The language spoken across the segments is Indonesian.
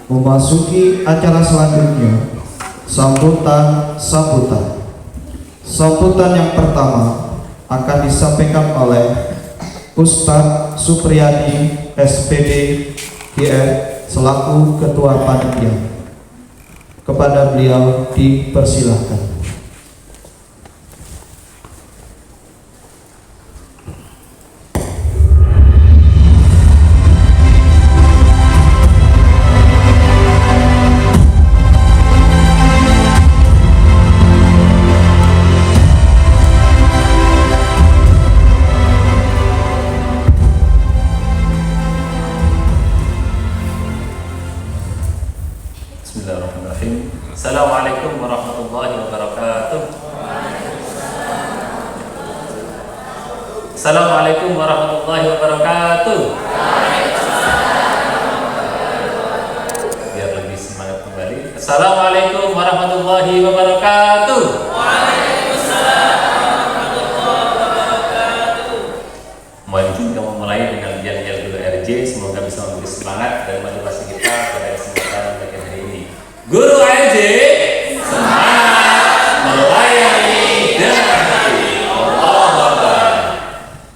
Memasuki acara selanjutnya, sambutan. Sambutan yang pertama akan disampaikan oleh Ustadz Supriyadi SPD GR selaku Ketua Panitia. Kepada beliau dipersilahkan. Bismillahirrahmanirrahim. Assalamualaikum warahmatullahi wabarakatuh. Assalamualaikum warahmatullahi wabarakatuh. Biar lebih semangat kembali. Assalamualaikum warahmatullahi wabarakatuh. Mohon izin kamu mulai dengan yel-yel dulu RJ. Semoga bisa memberi semangat dan motivasi kita pada kesempatan pagi hari ini. Guru RJ semangat melayani dengan hati. Allahu Akbar.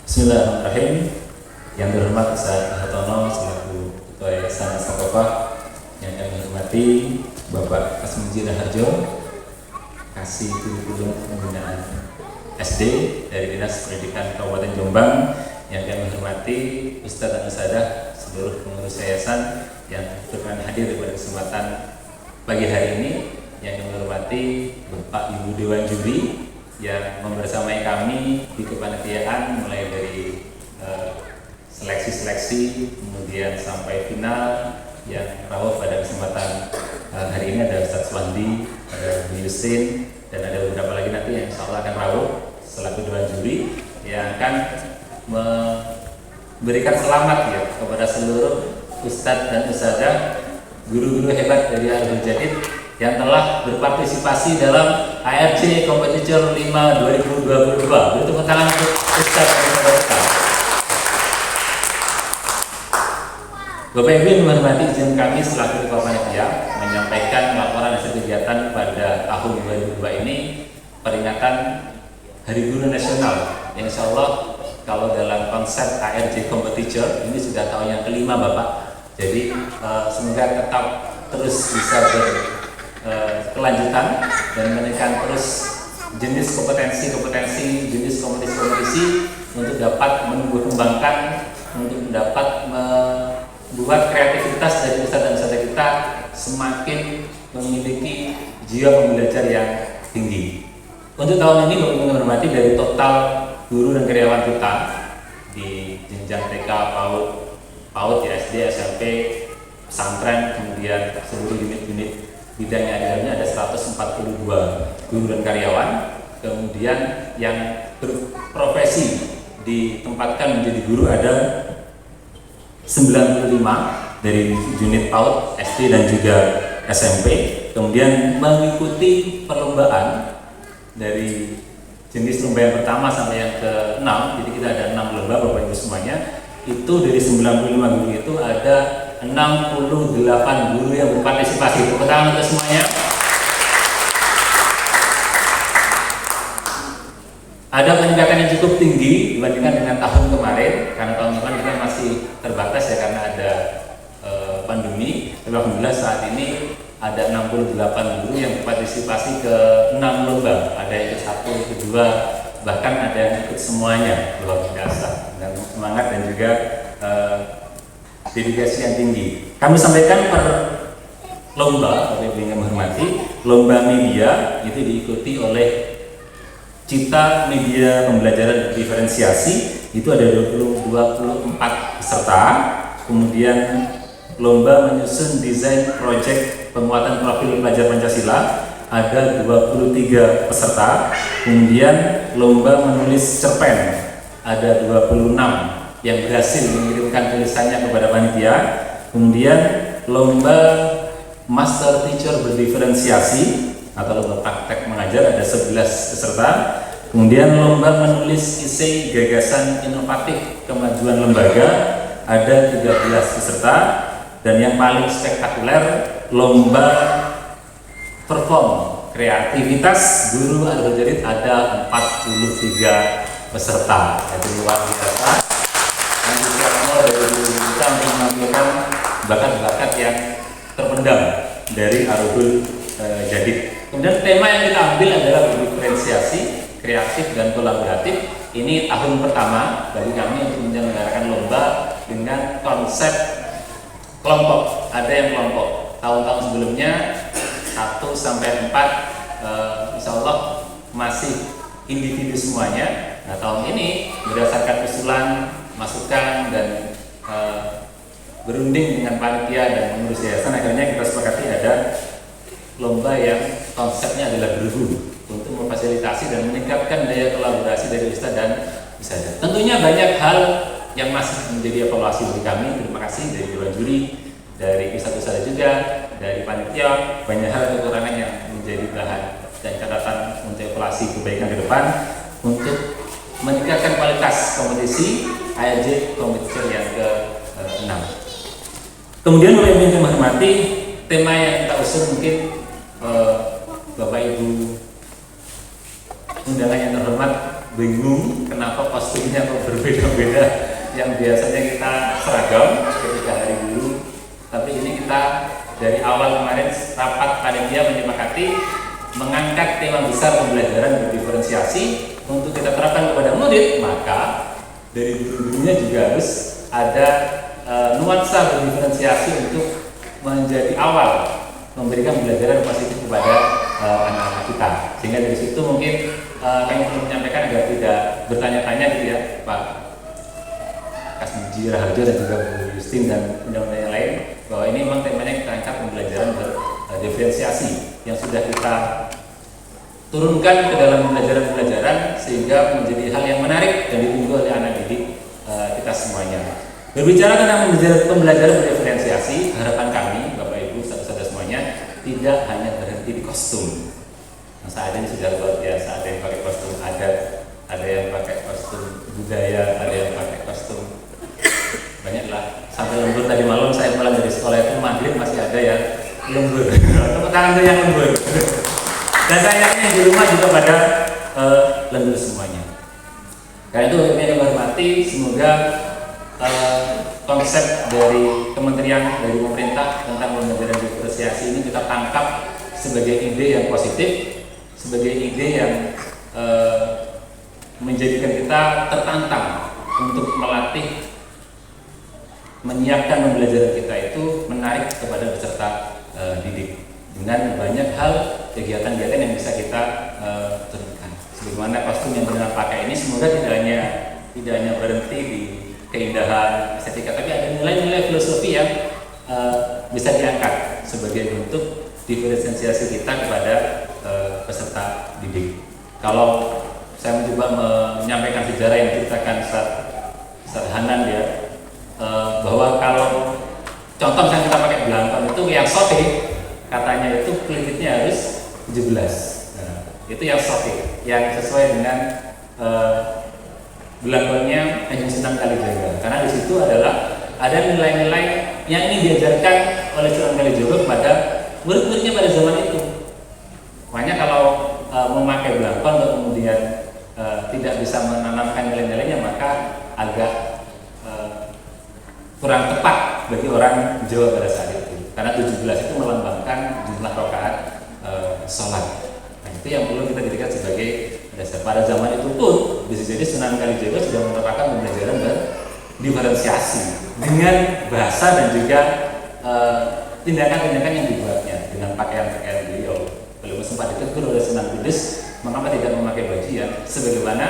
Bismillahirrahmanirrahim. Yang terhormat Ustaz Hartono selaku Ketua Yayasan As-Saqafah, yang kami hormati Bapak Kasmuji Raharjo, Kasih Kurikulum Pembinaan SD dari Dinas Pendidikan Kabupaten Jombang, yang kami hormati Ustadz dan Ustadzah seluruh pengurus yayasan yang berkenan hadir pada kesempatan pagi hari ini, yang kami hormati Bapak Ibu Dewan Juri yang membersamai kami di kepanitiaan mulai dari seleksi-seleksi kemudian sampai final, yang rawuh pada kesempatan hari ini ada Ustadz Swandi, ada Bu Yusin, dan ada beberapa lagi nanti yang insya Allah akan rawuh selaku Dewan Juri yang akan memberikan selamat ya kepada seluruh Ustadz dan Ustadzah, guru-guru hebat dari Al Jadid yang telah berpartisipasi dalam ARJ Competition 5 2022. Beri tepuk tangan untuk Ustadz dan Ustadzah. Bapak Ibu yang menghormati, izin kami selaku Ketua Panitia menyampaikan laporan hasil kegiatan pada tahun 2002 ini, peringatan Hari Guru Nasional. Insya Allah kalau dalam konsep ARJ Competition ini sudah tahun yang kelima Bapak. Jadi semoga tetap terus bisa berkelanjutan dan menekan terus jenis kompetensi, jenis kompetisi untuk dapat menumbuh kembangkan, untuk dapat membuat kreativitas dari ustadz dan ustadzah kita semakin memiliki jiwa pembelajar yang tinggi. Untuk tahun ini Bapak Ibu hormati, dari total guru dan karyawan kita di jenjang TK, PAUD, SD, SMP, pesantren, kemudian seluruh unit-unit bidang yang ada ada 142 guru dan karyawan. Kemudian yang berprofesi ditempatkan menjadi guru ada 95 dari unit PAUD, SD dan juga SMP. Kemudian mengikuti perlombaan dari jenis lomba yang pertama sampai yang ke-6, jadi kita ada 6 lomba Bapak Ibu semuanya. Itu dari 95 guru itu ada 68 guru yang berpartisipasi. Tepuk tangan untuk semuanya. Ada peningkatan yang cukup tinggi dibandingkan dengan tahun kemarin, karena tahun kemarin kita masih terbatas ya karena ada pandemi. Alhamdulillah saat ini ada 68 guru yang berpartisipasi ke 6 lomba. Ada yang ikut 1, ikut 2, bahkan ada yang ikut semuanya. Luar biasa dengan semangat dan juga dedikasi yang tinggi. Kami sampaikan per lomba, Bapak Ibu yang menghormati, lomba media itu diikuti oleh Cita Media Pembelajaran Diferensiasi, itu ada 24 peserta. Kemudian lomba menyusun desain proyek penguatan profil pelajar Pancasila, ada 23 peserta. Kemudian lomba menulis cerpen, ada 26 yang berhasil mengirimkan tulisannya kepada panitia. Kemudian lomba Master Teacher Berdiferensiasi atau lomba praktek mengajar, ada 11 peserta. Kemudian lomba menulis esai gagasan inovatif kemajuan lembaga, ada 13 peserta. Dan yang paling spektakuler, lomba perform kreativitas guru Al-Jarid, ada 43 peserta. Itu luar biasa. Antusiasme dari guru kita untuk menampilkan bakat-bakat yang terpendam dari Arul Jadid. Kemudian tema yang kita ambil adalah diferensiasi, kreatif dan kolaboratif. Ini tahun pertama bagi kami untuk menyelenggarakan lomba dengan konsep kelompok. Ada yang kelompok. Tahun-tahun sebelumnya 1 sampai 4 insya Allah masih individu semuanya. Nah, tahun ini berdasarkan usulan, masukan dan berunding dengan panitia dan pengurus yayasan, akhirnya kita sepakati ada lomba yang konsepnya adalah berguru untuk memfasilitasi dan meningkatkan daya kolaborasi dari ustadz dan ustadzah. Tentunya banyak hal yang masih menjadi evaluasi bagi kami. Terima kasih dari dewan juri, dari ustadz-ustadzah juga, dari panitia. Banyak hal kekurangan yang menjadi bahan dan catatan untuk evaluasi kebaikan ke depan untuk meningkatkan kualitas kompetisi ALJ Competition yang ke-6. Kemudian oleh yang menghormati, tema yang kita usung mungkin Bapak Ibu undangan yang terhormat bingung kenapa kostumnya kok berbeda-beda, yang biasanya kita seragam ketika hari guru, tapi ini kita dari awal kemarin rapat panitia menyepakati mengangkat tema besar pembelajaran berdiferensiasi untuk kita terapkan kepada murid, maka dari guru-gurunya juga harus ada nuansa berdiferensiasi untuk menjadi awal memberikan pembelajaran positif kepada anak-anak kita. Sehingga dari situ mungkin kami perlu menyampaikan agar tidak bertanya-tanya gitu ya, Pak Kasmiji Raharjo dan juga Bu Justin dan undang-undang yang lain, bahwa ini memang temanya kita angkat pembelajaran berdiferensiasi yang sudah kita turunkan ke dalam pembelajaran-pembelajaran sehingga menjadi hal yang menarik dan ditunggu oleh anak didik kita semuanya. Berbicara tentang pembelajaran berdiferensiasi, harapan kami Bapak Ibu saudara semuanya tidak hanya berhenti di kostum. Nah, saat ini sudah luar biasa, ada yang pakai kostum adat, ada yang pakai kostum budaya, ada yang pakai kostum banyaklah. Sampai lembur tadi malam saya pulang dari sekolah itu maghrib masih ada yang lembur. Tepuk tangan tuh yang lembur. Dan sayangnya di rumah juga pada lembur semuanya. Karena itu yang hormati, semoga konsep dari kementerian, dari pemerintah tentang pembelajaran diferensiasi ini kita tangkap sebagai ide yang positif, sebagai ide yang menjadikan kita tertantang untuk melatih, menyiapkan pembelajaran kita itu menarik kepada peserta didik dengan banyak hal kegiatan-kegiatan yang bisa kita turunkan. Sebagaimana kostum yang benar pakai ini semoga tidak hanya berhenti di keindahan estetika, tapi ada nilai-nilai filosofi yang bisa diangkat sebagai bentuk diferensiasi kita kepada peserta didik. Kalau saya mencoba menyampaikan sejarah yang diceritakan Ustaz Hanan ya, bahwa kalau contoh misalnya kita pakai belangkon itu yang sote, katanya itu pelititnya harus 17. Nah, itu yang sote, yang sesuai dengan belangkonnya hanya Sunan Kalijaga, karena di situ adalah ada nilai-nilai yang ini diajarkan oleh Sunan Kalijaga kepada murid-muridnya pada zaman itu. Makanya kalau memakai belangkon kemudian tidak bisa menanamkan nilai-nilainya, maka agak kurang tepat bagi orang Jawa pada saat itu, karena 17 itu melambangkan jumlah rakaat sholat. Nah, itu yang perlu kita jadikan sebagai dasar. Pada zaman itu pun bisa jadi Sunan Kalijaga sudah menerapkan pembelajaran berdiferensiasi dengan bahasa dan juga tindakan-tindakan yang dibuatnya dengan pakaian-pakaian beliau. Beliau sempat ditegur oleh Sunan Kudus, mengapa tidak memakai baju yang sebagaimana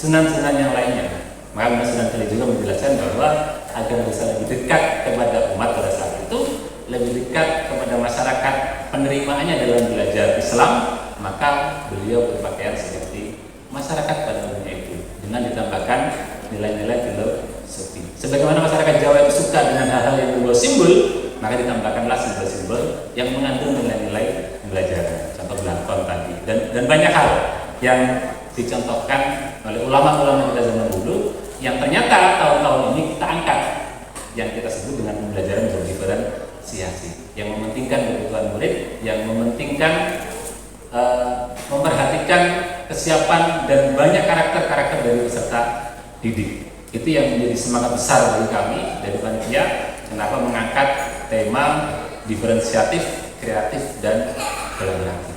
sunan-sunan yang lainnya. Maka Sunan Kalijaga menjelaskan bahwa agar bisa lebih dekat kepada umat pada saat itu, lebih dekat kepada masyarakat penerimaannya dalam belajar Islam, maka beliau berpakaian seperti masyarakat pada umumnya itu, dengan ditambahkan nilai-nilai filosofi. Sebagaimana masyarakat Jawa itu suka dengan hal-hal yang berbau simbol, maka ditambahkanlah simbol-simbol yang mengandung nilai-nilai pembelajaran. Contoh belangkon tadi, dan banyak hal yang dicontohkan oleh ulama-ulama kita zaman dulu, yang ternyata tahun-tahun ini kita angkat yang kita sebut dengan pembelajaran berdiferensiasi, yang mementingkan kebutuhan murid, yang mementingkan memperhatikan kesiapan dan banyak karakter-karakter dari peserta didik. Itu yang menjadi semangat besar bagi kami dari panitia, kenapa mengangkat tema diferensiatif, kreatif, dan kolaboratif.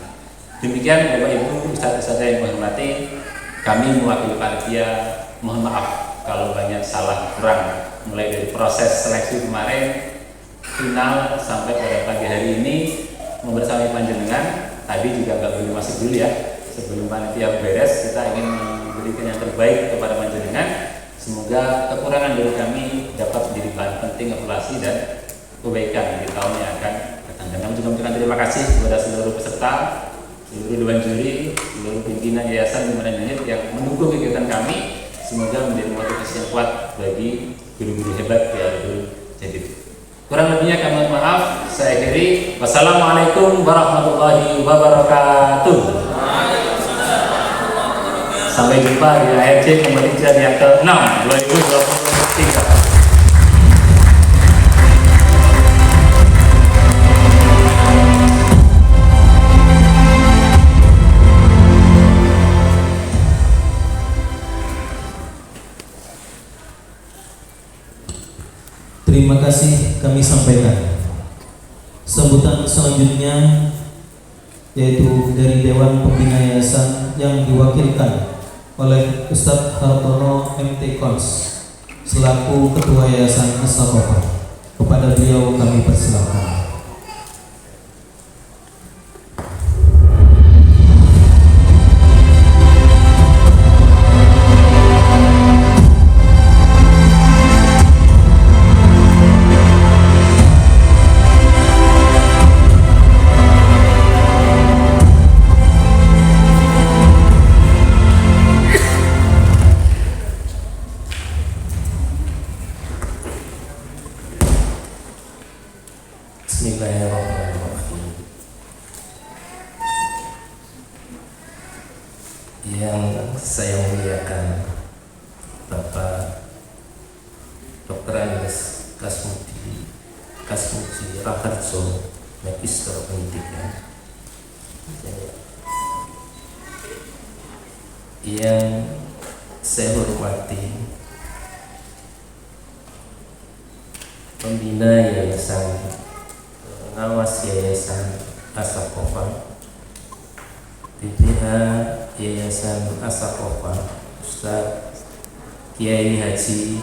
Demikian Bapak Ibu, Ustaz-Ustaz yang menghormati, kami mewakili panitia mohon maaf kalau banyak salah kurang, mulai dari proses seleksi kemarin, final sampai pada pagi hari ini membersamai panjenengan. Tadi juga nggak boleh masuk dulu ya, sebelum panitia beres, kita ingin memberikan yang terbaik kepada panjenengan. Semoga kekurangan dari kami dapat menjadi bahan penting evaluasi dan kebaikan di tahun yang akan datang. Dan kami juga mengucapkan terima kasih kepada seluruh peserta, seluruh dewan juri, seluruh pimpinan yayasan dan unit yang mendukung kegiatan kami. Semoga menjadi motivasi yang kuat bagi guru-guru hebat di Al-Hurul Jadid. Kurang lebihnya kami mohon maaf. Saya akhiri. Wassalamualaikum warahmatullahi wabarakatuh. Sampai jumpa di ARC Kompetisi yang ke-6 2023. Terima kasih kami sampaikan. Sambutan selanjutnya yaitu dari Dewan Pembina Yayasan yang diwakilkan oleh Ustadz Hartono MT Kons selaku Ketua Yayasan As-Saqafah. Kepada beliau kami persilakan. Bismillahirrahmanirrahim. Yang saya muliakan Bapak Dr. Andes Kasmuji Raharjo, Magister Pendidikan. Yang saya hormati pembina Yayasan, pengawas Yayasan As-Saqafah, PPH Yayasan As-Saqafah, Ustaz Kiai Haji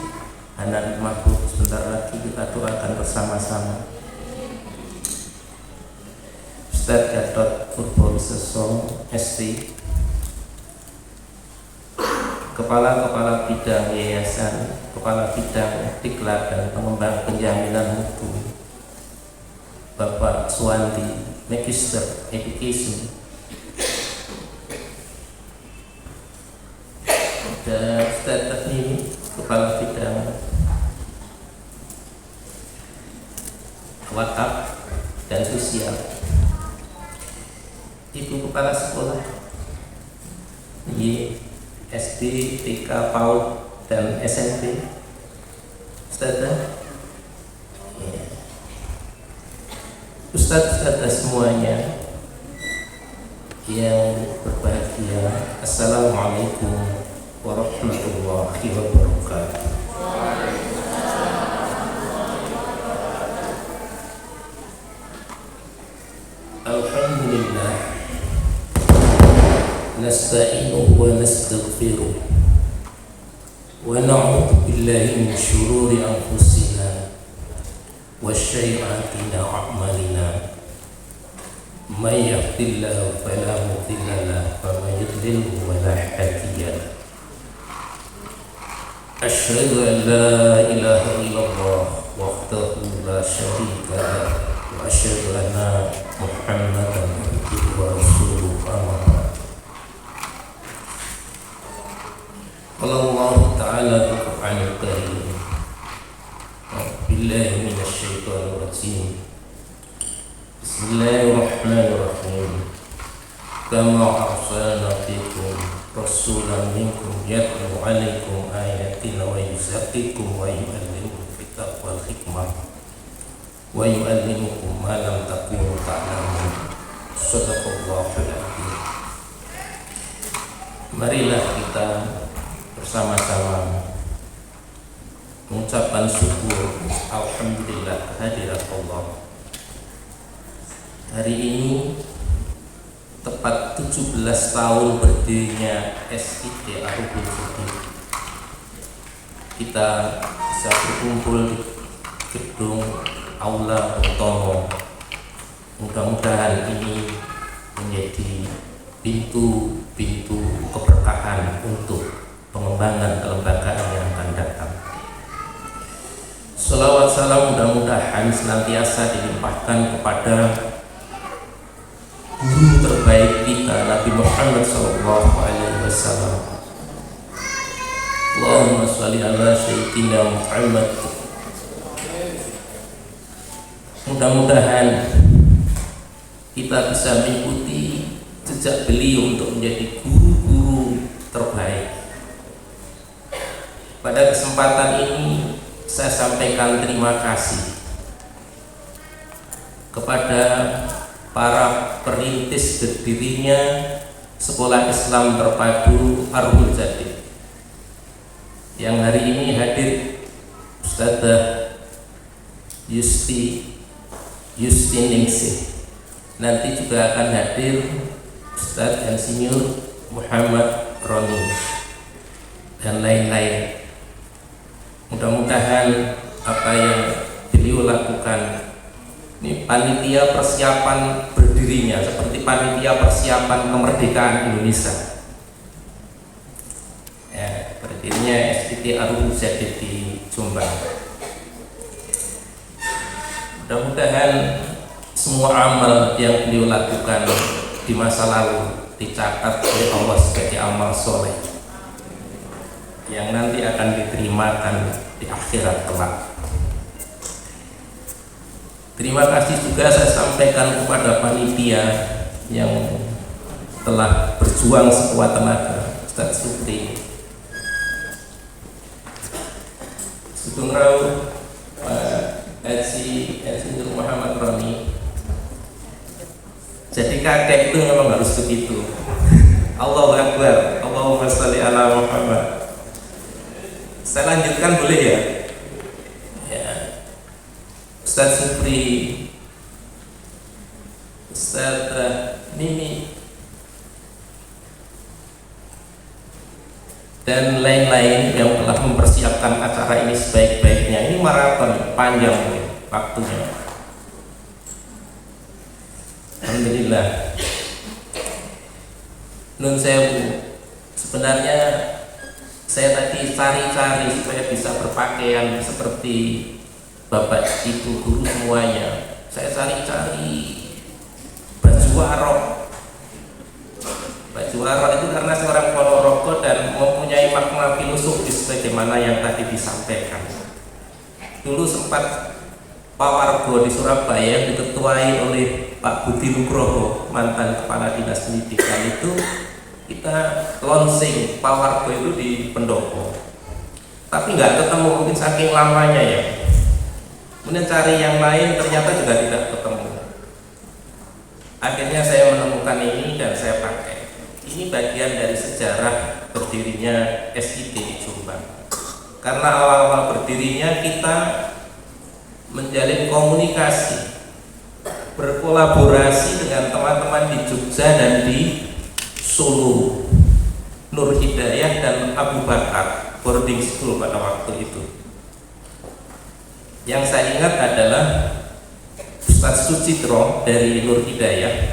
Hanan Mahfud. Sebentar lagi kita doakan bersama-sama. Ustaz Gatot Purbowiseso ST, Kepala-Kepala Bidang Yayasan, Kepala Bidang Diklat dan Pengembang Penjaminan Mutu, Bapak Suwandi, Magister Education, dan Ustaz Tadmini, Kepala Bidang Wakaf dan Sosial, Ibu Kepala Sekolah SD, TK, PAUD, dan SMP, Ustaz semuanya yang berbahagia, Assalamualaikum warahmatullahi wabarakatuh. Alhamdulillah, nasta'inuhu wa nastaghfiruh wa na'udzu billahi min syururi anfusina wa syai'ati a'malina. May yahdihillahu fala mudilla lahu wa may yudlilhu fala hadiya lahu. Asyhadu an la ilaha illallah wahdahu la syarika lahu wa asyhadu anna Muhammadan abduhu wa rasuluhu. Amma ba'd. Qala Allah Ta'ala fil Qur'anil Karim, billahi minasy syaithanir rajim. Bismillahirrahmanirrahim. Kama arsalna fikum rasulan minkum yatlu 'alaikum ayatina wa yuzakkikum wa yu'allimukum kitab wal hikmah wa yu'allimukum ma lam takunu ta'lamun. Shadaqallahul adzim. Marilah kita bersama-sama mengucapkan syukur alhamdulillah kehadirat Allah. Hari ini tepat 17 tahun berdirinya SIT Arubul Sudi. Kita bisa berkumpul di gedung Aula Bung Tomo. Mudah-mudahan ini menjadi pintu-pintu keberkahan untuk pengembangan kelembagaan yang akan datang. Salawat salam mudah-mudahan senantiasa dilimpahkan kepada guru terbaik kita, Nabi Muhammad SAW. Allahumma sholli ala sayyidina Muhammad. Mudah-mudahan kita bisa mengikuti jejak beliau untuk menjadi guru-guru terbaik. Pada kesempatan ini saya sampaikan terima kasih kepada para perintis berdirinya Sekolah Islam Terpadu Arhul Jadid yang hari ini hadir Ustadzah Yustiningsih. Nanti juga akan hadir Ustadz Insinyur Muhammad Roni dan lain-lain. Mudah-mudahan apa yang beliau lakukan ini panitia persiapan berdirinya seperti panitia persiapan kemerdekaan Indonesia. Ya, berdirinya SIT Arhul Jadid di Jombang. Mudah-mudahan semua amal yang beliau lakukan di masa lalu dicatat oleh Allah sebagai amal soleh yang nanti akan diterimakan di akhirat kelak. Terima kasih juga saya sampaikan kepada panitia yang telah berjuang sekuat tenaga, Ustadz Supri, Sugeng Rauh, Pak Haji Insinyur Muhammad Roni. Jadi kakek itu memang harus begitu. Allahu Akbar, Allahumma sholli ala Muhammad. Saya lanjutkan boleh ya? Ya. Ustadz Supri, Ustadz Mimi, dan lain-lain yang telah mempersiapkan acara ini sebaik-baiknya. Ini maraton panjang waktunya. Alhamdulillah. Nun sewu. Sebenarnya saya tadi cari-cari supaya bisa berpakaian seperti bapak ibu guru semuanya. Saya cari-cari baju arok. Baju arok itu karena seorang Ponorogo dan mempunyai makna filosofis sebagaimana yang tadi disampaikan. Dulu sempat Pawargo di Surabaya diketuai oleh Pak Budi Nugroho, mantan kepala dinas pendidikan. Itu kita launching Pawargo itu di Pendopo, tapi nggak ketemu, mungkin saking lamanya ya. Kemudian cari yang lain ternyata juga tidak ketemu. Akhirnya saya menemukan ini dan saya pakai. Ini bagian dari sejarah berdirinya SIT di Jombang. Karena awal-awal berdirinya kita menjalin komunikasi, berkolaborasi dengan teman-teman di Jogja dan di Solo, Nur Hidayah dan Abu Bakar boarding school pada waktu itu. Yang saya ingat adalah Ustadz Sucitro dari Nur Hidayah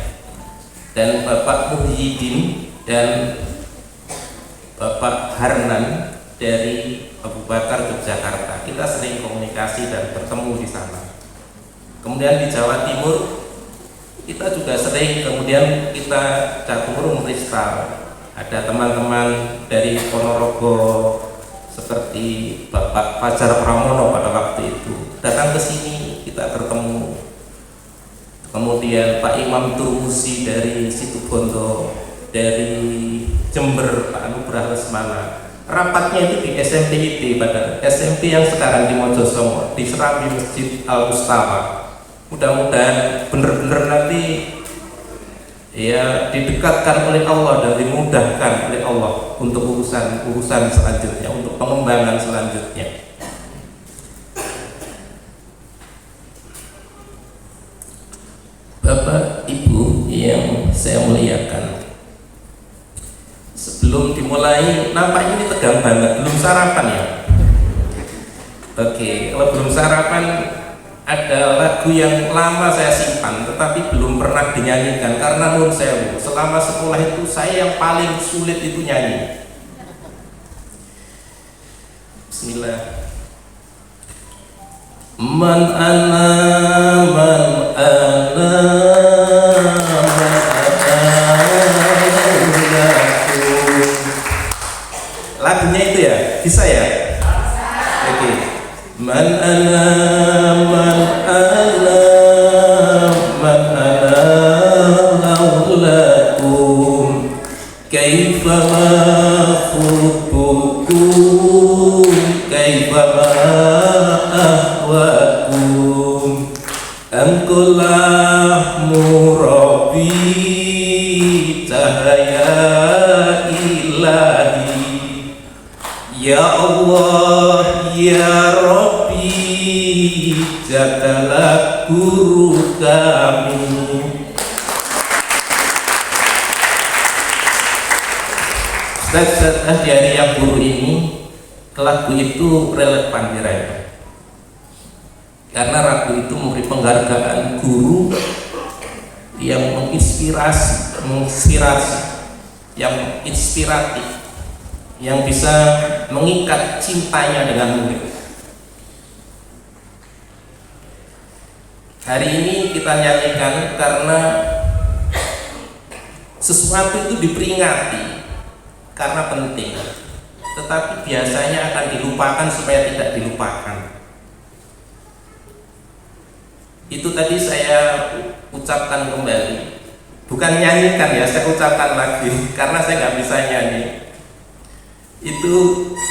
dan Bapak Muhyiddin dan Bapak Harnan dari Abu Bakar Yogyakarta. Kita sering komunikasi dan bertemu di sana. Kemudian di Jawa Timur kita juga sering, kemudian kita catur ristal. Ada teman-teman dari Ponorogo seperti Bapak Fajar Pramono pada waktu itu datang ke sini, kita bertemu. Kemudian Pak Imam Turmusi dari Situbondo, dari Jember Pak Anugrah Lesmana. rapatnya itu di SMP IT, pada SMP yang sekarang di Mojosongo, di Serambi Masjid Al Mustafa. Mudah-mudahan benar-benar nanti ya didekatkan oleh Allah dan dimudahkan oleh Allah untuk urusan selanjutnya, untuk pengembangan selanjutnya. Bapak Ibu yang saya muliakan, sebelum dimulai, nampaknya ini tegang banget, belum sarapan ya? Oke, kalau belum sarapan, ada lagu yang lama saya simpan tetapi belum pernah dinyanyikan, karena menurut saya selama sekolah itu saya yang paling sulit itu nyanyi. Bismillah. Man ana lagunya itu ya, bisa ya? Oke. Man ana laulakum kaifa ma khutbukum kaifa ma ahwakum angkulah murabi cahaya ilahi. Ya Allah, ya Rabbi, jagalah guru kami. Ustaz dari yang guru ini, lagu itu relevan diraya, karena lagu itu memberi penghargaan guru yang menginspirasi, yang inspiratif, yang bisa mengikat cintanya dengan murid. Hari ini kita nyanyikan karena sesuatu itu diperingati karena penting, tetapi biasanya akan dilupakan supaya tidak dilupakan. Itu tadi saya ucapkan kembali, bukan nyanyikan ya, saya ucapkan lagi karena saya nggak bisa nyanyi. Itu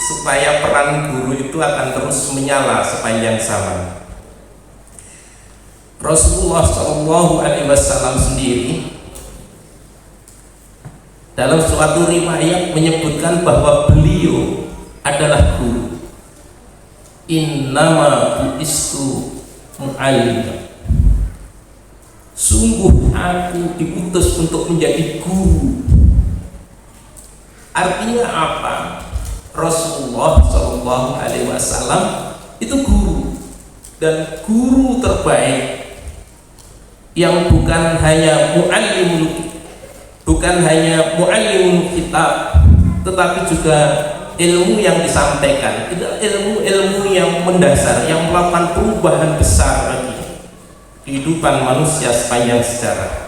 supaya peran guru itu akan terus menyala sepanjang zaman. Rasulullah SAW sendiri dalam suatu riwayat menyebutkan bahwa beliau adalah guru. Innama bu'istu mu'allim. Sungguh aku diutus untuk menjadi guru. Artinya apa? Rasulullah SAW itu guru, dan guru terbaik yang bukan hanya muallimul kitab, tetapi juga ilmu yang disampaikan itu ilmu yang mendasar, yang melakukan perubahan besar bagi kehidupan manusia sepanjang sejarah,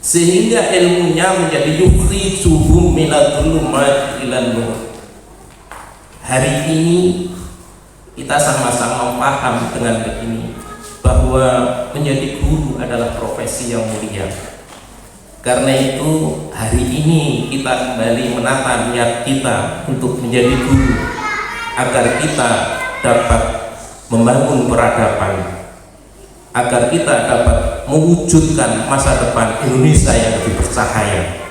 sehingga ilmunya menjadi yukhrijuhum minadh-dhulumati ilan nur. Hari ini kita sama-sama paham dengan begini, bahwa menjadi guru adalah profesi yang mulia. Karena itu hari ini kita kembali menata niat kita untuk menjadi guru, agar kita dapat membangun peradaban, agar kita dapat mewujudkan masa depan Indonesia yang lebih bercahaya.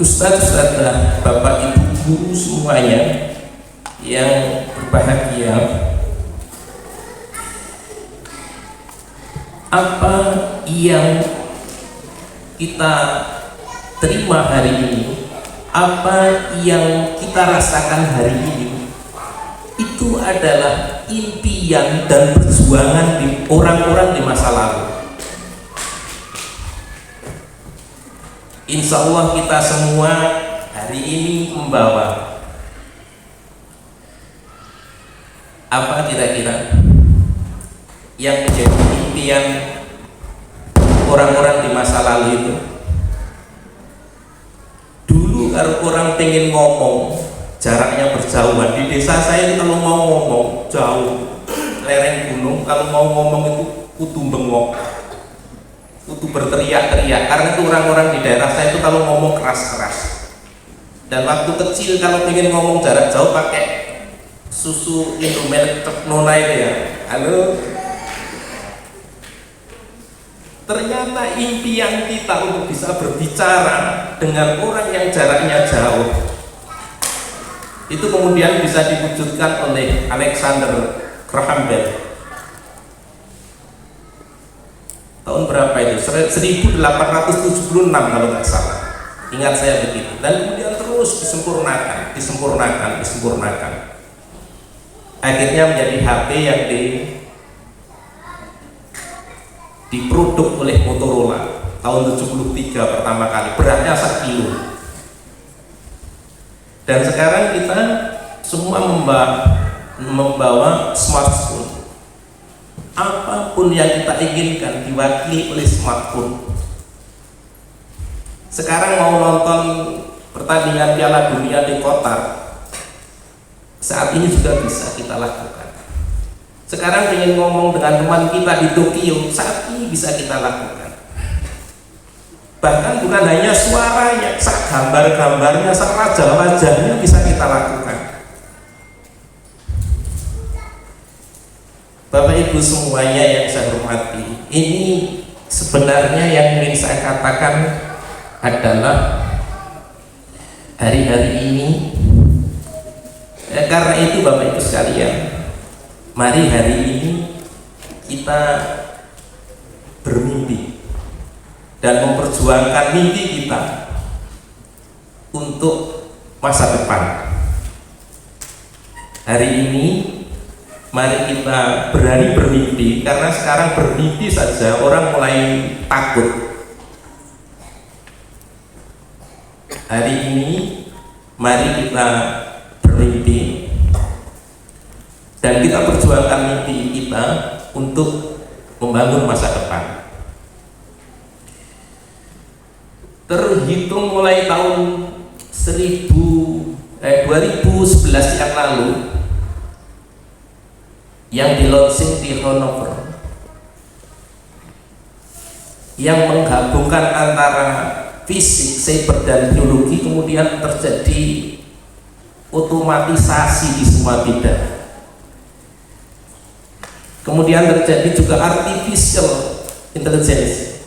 Ustaz-ustazah, Bapak Ibu guru semuanya yang berbahagia, apa yang kita terima hari ini, apa yang kita rasakan hari ini, itu adalah impian dan perjuangan di orang-orang di masa lalu. Insya Allah kita semua hari ini membawa apa kira-kira yang menjadi impian orang-orang di masa lalu itu. Dulu kalau orang pengen ngomong, jaraknya berjauhan. Di desa saya itu kalau mau ngomong jauh, lereng gunung, kalau mau ngomong itu kudu bengok, kudu berteriak-teriak, karena itu orang-orang di daerah saya itu kalau ngomong keras-keras. Dan waktu kecil kalau pengen ngomong jarak jauh pakai susu Indomilk Nona itu ya, halo. Ternyata impian kita untuk bisa berbicara dengan orang yang jaraknya jauh itu kemudian bisa diwujudkan oleh Alexander Graham Bell. Tahun berapa itu? 1876 kalau nggak salah. Ingat saya begitu. Dan kemudian terus disempurnakan. Akhirnya menjadi HP yang diproduk oleh Motorola tahun 73 pertama kali, beratnya 1 kilo. Dan sekarang kita semua membawa smartphone. Apapun yang kita inginkan diwakili oleh smartphone. Sekarang mau nonton pertandingan Piala Dunia di Qatar, saat ini juga bisa kita lakukan. Sekarang ingin ngomong dengan teman kita di Tokyo, saat ini bisa kita lakukan. Bahkan bukan hanya suaranya, gambar-gambarnya, wajah-wajahnya bisa kita lakukan. Bapak Ibu semuanya yang saya hormati, ini sebenarnya yang ingin saya katakan adalah hari-hari ini. Karena itu Bapak Ibu sekalian, mari hari ini kita bermimpi dan memperjuangkan mimpi kita untuk masa depan. Hari ini mari kita berani bermimpi, karena sekarang bermimpi saja orang mulai takut. Hari ini mari kita bermimpi dan kita perjuangkan mimpi kita untuk membangun masa depan. Terhitung mulai tahun 2011 yang lalu, yang di launching di Hanover, yang menggabungkan antara fisik, cyber dan biologi, kemudian terjadi otomatisasi di semua bidang. Kemudian terjadi juga artificial intelligence.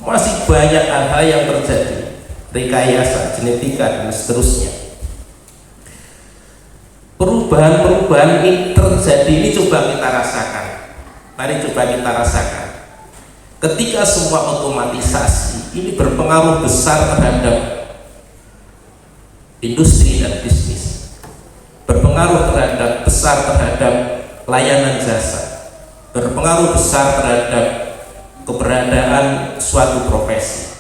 Masih banyak hal-hal yang terjadi, rekayasa, genetika dan seterusnya. Perubahan-perubahan ini terjadi, ini coba kita rasakan. Mari coba kita rasakan. Ketika semua otomatisasi ini berpengaruh besar terhadap industri dan bisnis, berpengaruh besar terhadap layanan jasa, berpengaruh besar terhadap keberadaan suatu profesi.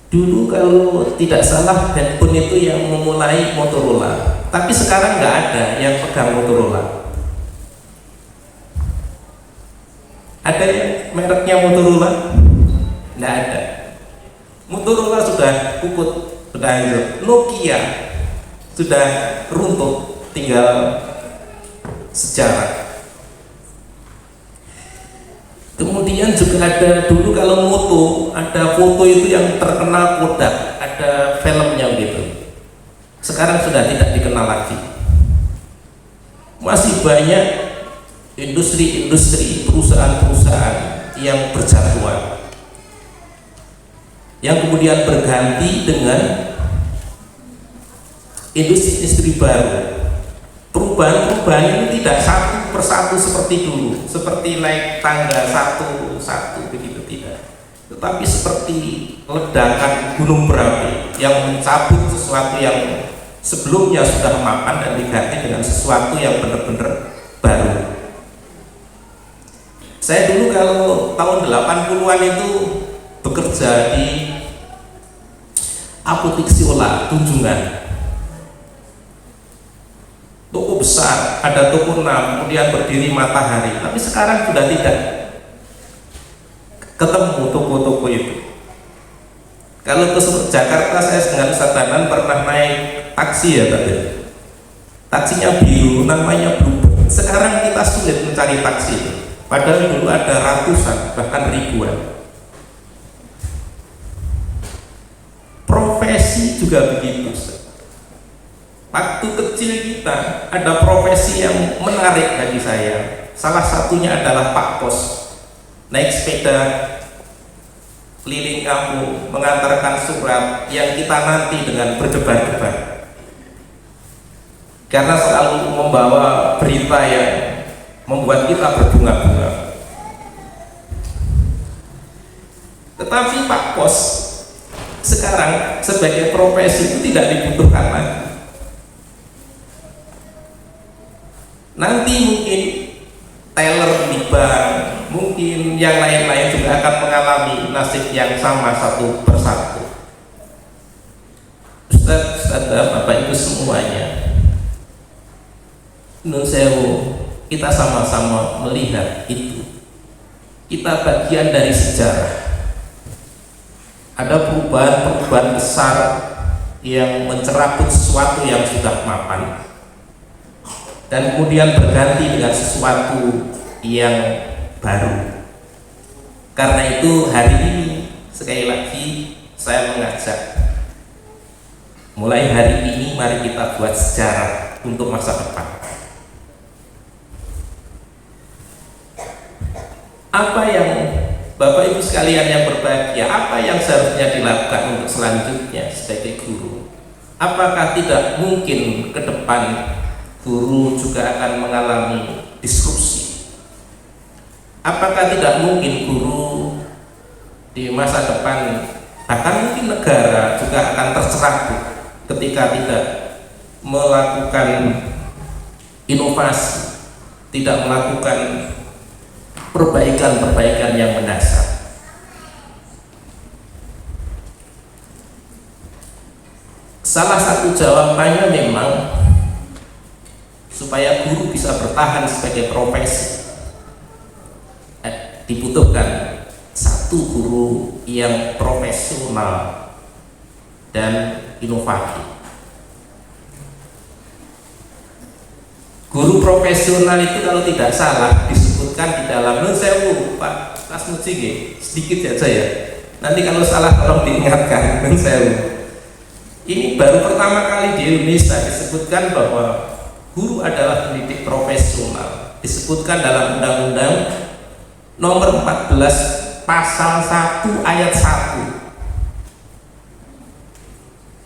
Dulu kalau tidak salah handphone itu yang memulai Motorola, tapi sekarang nggak ada yang pegang Motorola. Ada yang mereknya Motorola? Nggak ada. Motorola sudah puput, sudah hancur. Nokia sudah runtuh, tinggal sejarah. Kemudian juga ada dulu kalau ada foto itu yang terkenal Kodak, ada filmnya gitu. Sekarang sudah tidak dikenal lagi. Masih banyak industri-industri, perusahaan-perusahaan yang berjatuhan, yang kemudian berganti dengan industri-industri baru. Perubahan-perubahan ini tidak satu persatu seperti dulu, seperti naik tangga satu begitu, tidak. Tetapi seperti ledakan gunung berapi yang mencabut sesuatu yang sebelumnya sudah mapan dan diganti dengan sesuatu yang benar-benar baru. Saya dulu kalau tahun 80-an itu bekerja di Apotik Siola, Tunjungan. Toko besar, ada toko 6, kemudian berdiri Matahari. Tapi sekarang sudah tidak ketemu toko-toko itu. Kalau ke Jakarta, saya dengan Ustaz Danan pernah naik taksi ya tadi. Taksinya biru, namanya Bluebird. Sekarang kita sulit mencari taksi. Padahal dulu ada ratusan, bahkan ribuan. profesi juga begitu. Waktu kecil kita ada profesi yang menarik bagi saya. Salah satunya adalah Pak Pos, naik sepeda keliling kampung mengantarkan surat yang kita nanti dengan berdebar-debar, karena selalu membawa berita yang membuat kita berbunga-bunga. Tetapi Pak Pos sekarang sebagai profesi itu tidak dibutuhkan lagi. Nanti mungkin teller di bank, mungkin yang lain-lain juga akan mengalami nasib yang sama satu persatu. Ustaz, Bapak Ibu semuanya, nun sewu, kita sama-sama melihat itu. Kita bagian dari sejarah. Ada perubahan-perubahan besar yang mencerabut sesuatu yang sudah mapan dan kemudian berganti dengan sesuatu yang baru. Karena itu hari ini sekali lagi saya mengajak, mulai hari ini mari kita buat sejarah untuk masa depan. Apa yang Bapak Ibu sekalian yang berbahagia, apa yang seharusnya dilakukan untuk selanjutnya sebagai guru? Apakah tidak mungkin ke depan guru juga akan mengalami disrupsi? Apakah tidak mungkin guru di masa depan, bahkan mungkin negara juga akan tercerabut ketika tidak melakukan inovasi, tidak melakukan perbaikan-perbaikan yang mendasar? Salah satu jawabannya memang supaya guru bisa bertahan sebagai profesi, dibutuhkan satu guru yang profesional dan inovatif. Guru profesional itu kalau tidak salah disebutkan di dalam nun sewu Pak Mas Mujige, sedikit saja ya. Nanti kalau salah tolong diingatkan. Nun sewu. Ini baru pertama kali di Indonesia disebutkan bahwa guru adalah pendidik profesional. Disebutkan dalam Undang-Undang Nomor 14 Pasal 1 Ayat 1.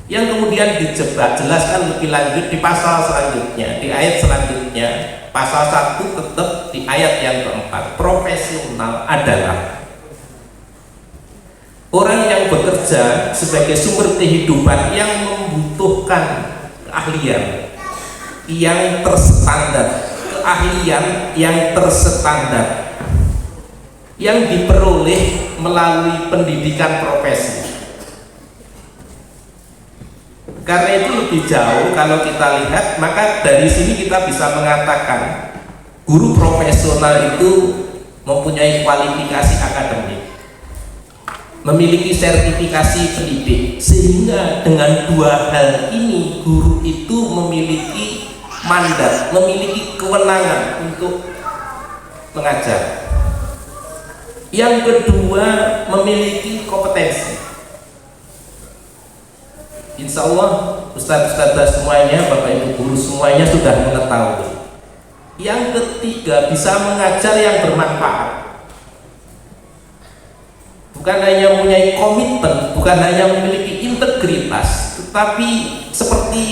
Yang kemudian dijelaskan lebih lanjut di pasal selanjutnya, di ayat selanjutnya, pasal 1 tetap di ayat yang keempat. Profesional adalah orang yang bekerja sebagai sumber kehidupan yang membutuhkan keahlian yang terstandar, keahlian yang terstandar yang diperoleh melalui pendidikan profesi. Karena itu lebih jauh kalau kita lihat, maka dari sini kita bisa mengatakan guru profesional itu mempunyai kualifikasi akademik, memiliki sertifikasi pendidik, sehingga dengan dua hal ini guru itu memiliki mandat, memiliki kewenangan untuk mengajar. Yang kedua, memiliki kompetensi. Insya Allah Ustadz-ustadz semuanya, Bapak Ibu guru semuanya sudah mengetahui. Yang ketiga, bisa mengajar yang bermanfaat. Bukan hanya mempunyai komitmen, bukan hanya memiliki integritas, tetapi seperti